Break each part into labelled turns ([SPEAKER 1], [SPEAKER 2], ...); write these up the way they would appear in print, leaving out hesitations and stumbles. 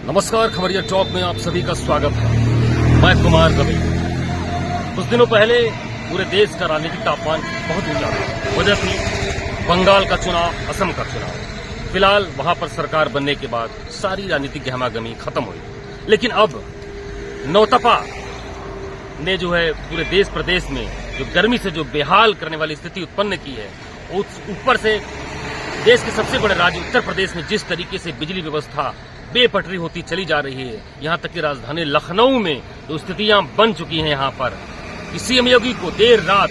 [SPEAKER 1] नमस्कार, खबरिया टॉप में आप सभी का स्वागत है। मैं कुमार रवि। कुछ दिनों पहले पूरे देश का राजनीतिक तापमान बहुत ऊंचा था। वजह थी बंगाल का चुनाव, असम का चुनाव। फिलहाल वहां पर सरकार बनने के बाद सारी राजनीतिक गहमागहमी खत्म हुई, लेकिन अब नौतपा ने जो है पूरे देश प्रदेश में जो गर्मी से जो बेहाल करने वाली स्थिति उत्पन्न की है, ऊपर से देश के सबसे बड़े राज्य उत्तर प्रदेश में जिस तरीके से बिजली व्यवस्था बेपटरी होती चली जा रही है, यहां तक कि राजधानी लखनऊ में जो स्थितियां बन चुकी हैं, यहां पर सीएम योगी को देर रात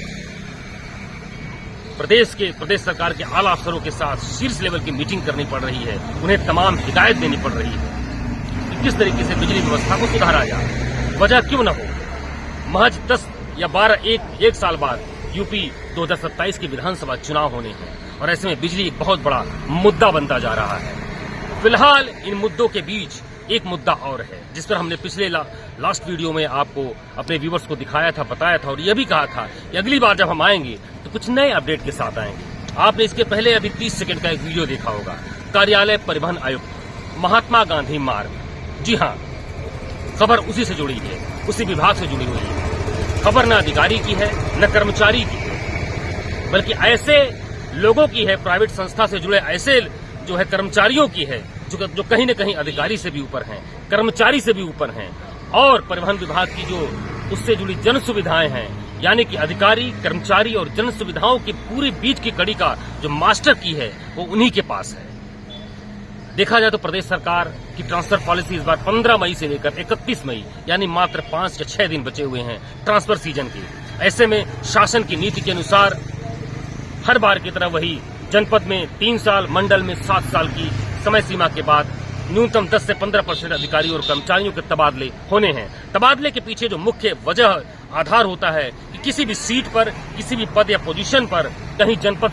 [SPEAKER 1] प्रदेश सरकार के आला अफसरों के साथ शीर्ष लेवल की मीटिंग करनी पड़ रही है। उन्हें तमाम हिदायत देनी पड़ रही है कि किस तरीके से बिजली व्यवस्था को सुधारा जाए। वजह क्यों न हो, महज 10 या 12 एक साल बाद यूपी 2027 के विधानसभा चुनाव होने हैं और ऐसे में बिजली एक बहुत बड़ा मुद्दा बनता जा रहा है। फिलहाल इन मुद्दों के बीच एक मुद्दा और है, जिस पर हमने पिछले लास्ट वीडियो में आपको अपने व्यूवर्स को दिखाया था, बताया था और यह भी कहा था कि अगली बार जब हम आएंगे तो कुछ नए अपडेट के साथ आएंगे। आपने इसके पहले अभी 30 सेकंड का एक वीडियो देखा होगा। कार्यालय परिवहन आयुक्त महात्मा गांधी मार्ग, जी हाँ, खबर उसी से जुड़ी है, उसी विभाग से जुड़ी हुई है। खबर न अधिकारी की है न कर्मचारी की है, बल्कि ऐसे लोगों की है, प्राइवेट संस्था से जुड़े ऐसे जो है कर्मचारियों की है जो कहीं न कहीं अधिकारी से भी ऊपर हैं, कर्मचारी से भी ऊपर हैं। और परिवहन विभाग की जो उससे जुड़ी जन सुविधाएं हैं, यानी कि अधिकारी, कर्मचारी और जन सुविधाओं के पूरे बीच की कड़ी का जो मास्टर की है वो उन्हीं के पास है। देखा जाए तो प्रदेश सरकार की ट्रांसफर पॉलिसी इस बार 15 मई से लेकर 31 मई यानी मात्र 5 या 6 दिन बचे हुए हैं ट्रांसफर सीजन की। ऐसे में शासन की नीति के अनुसार हर बार की तरह वही जनपद में 3 साल, मंडल में 7 साल की समय सीमा के बाद न्यूनतम 10 से 15% अधिकारी और कर्मचारियों के तबादले होने हैं। तबादले के पीछे जो मुख्य वजह आधार होता है कि किसी भी सीट पर, किसी भी पद या पोजीशन पर कहीं जनपद,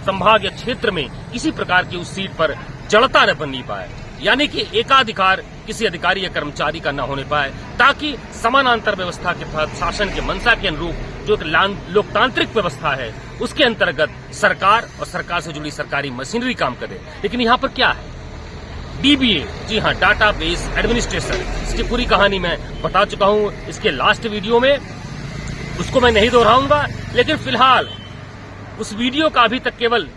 [SPEAKER 1] संभाग या क्षेत्र में किसी प्रकार की उस सीट पर जड़ता न बननी पाए, यानी कि एकाधिकार किसी अधिकारी या कर्मचारी का न होने पाए, ताकि समानांतर व्यवस्था के तहत शासन के मंशा के अनुरूप जो लोकतांत्रिक व्यवस्था है उसके अंतर्गत सरकार और सरकार से जुड़ी सरकारी मशीनरी काम करे। लेकिन यहाँ पर क्या है, डीबीए, जी हाँ, डाटा बेस एडमिनिस्ट्रेशन। इसकी पूरी कहानी मैं बता चुका हूँ इसके लास्ट वीडियो में, उसको मैं नहीं दोहराऊंगा। लेकिन फिलहाल उस वीडियो का अभी तक केवल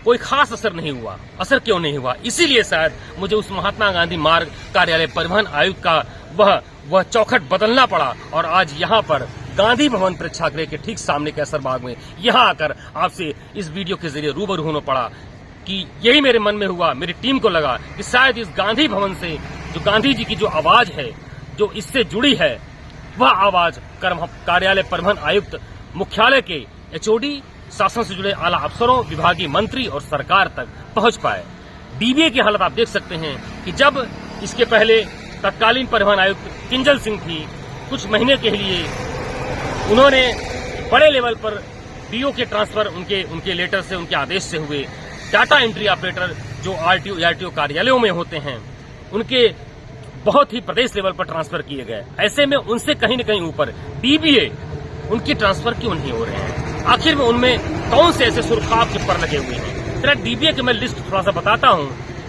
[SPEAKER 1] कोई खास असर नहीं हुआ। असर क्यों नहीं हुआ? इसीलिए शायद मुझे उस महात्मा गांधी मार्ग कार्यालय परिवहन आयुक्त का वह चौखट बदलना पड़ा और आज यहाँ पर गांधी भवन प्रेक्षागृह के ठीक सामने कैसरबाग में यहाँ आकर आपसे इस वीडियो के जरिए रूबरू होना पड़ा कि यही मेरे मन में हुआ। मेरी टीम को लगा कि शायद इस गांधी भवन से जो गांधी जी की जो आवाज है, जो इससे जुड़ी है, वह आवाज कार्यालय परिवहन आयुक्त, मुख्यालय के एचओडी, शासन से जुड़े आला अफसरों, विभागीय मंत्री और सरकार तक पहुंच पाए। डीबीए की हालत आप देख सकते हैं कि जब इसके पहले तत्कालीन परिवहन आयुक्त किंजल सिंह थी, कुछ महीने के लिए उन्होंने बड़े लेवल पर डीओ के ट्रांसफर उनके लेटर से, उनके आदेश से हुए। डाटा एंट्री ऑपरेटर जो आरटीओ कार्यालयों में होते हैं, उनके बहुत ही प्रदेश लेवल पर ट्रांसफर किए गए। ऐसे में उनसे कहीं न कहीं ऊपर डीबीए, उनकी ट्रांसफर क्यों नहीं हो रहे हैं? आखिर में उनमें कौन से ऐसे सुरखाव के पर लगे हुए हैं? जरा डीबीए के मैं लिस्ट थोड़ा सा बताता हूं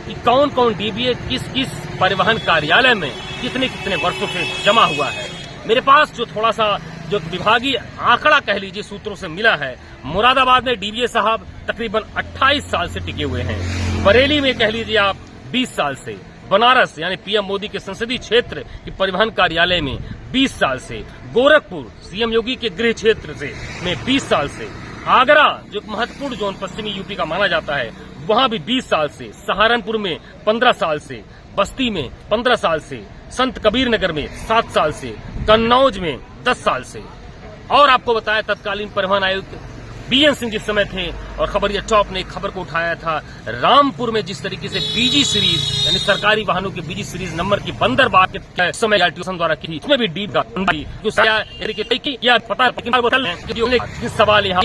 [SPEAKER 1] कि कौन कौन डीबीए किस परिवहन कार्यालय में कितने वर्षों से जमा हुआ है। मेरे पास जो थोड़ा सा जो विभागीय आंकड़ा कह लीजिए सूत्रों से मिला है, मुरादाबाद में डीबीए साहब तकरीबन 28 साल से टिके हुए हैं। बरेली में कह लीजिए आप 20 साल से, बनारस यानी पीएम मोदी के संसदीय क्षेत्र के परिवहन कार्यालय में 20 साल से, गोरखपुर सीएम योगी के गृह क्षेत्र से में 20 साल से, आगरा जो महत्वपूर्ण जोन पश्चिमी यूपी का माना जाता है, वहां भी 20 साल से, सहारनपुर में 15 साल से, बस्ती में 15 साल से, संत कबीर नगर में 7 साल से, कन्नौज में 10 साल से। और आपको बताया तत्कालीन परिवहन आयुक्त बीएन सिंह जिस समय थे, और खबरिया टॉप ने एक खबर को उठाया था, रामपुर में जिस तरीके से बीजी सीरीज यानी सरकारी वाहनों के बीजी सीरीज नंबर की बंदरबाग के समय ट्यूशन द्वारा की, उसमें भी डीप का सवाल यहाँ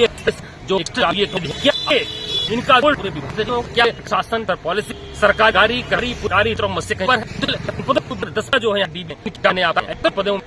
[SPEAKER 1] जो इनका क्या शासन पर पॉलिसी सरकारी जो है पदों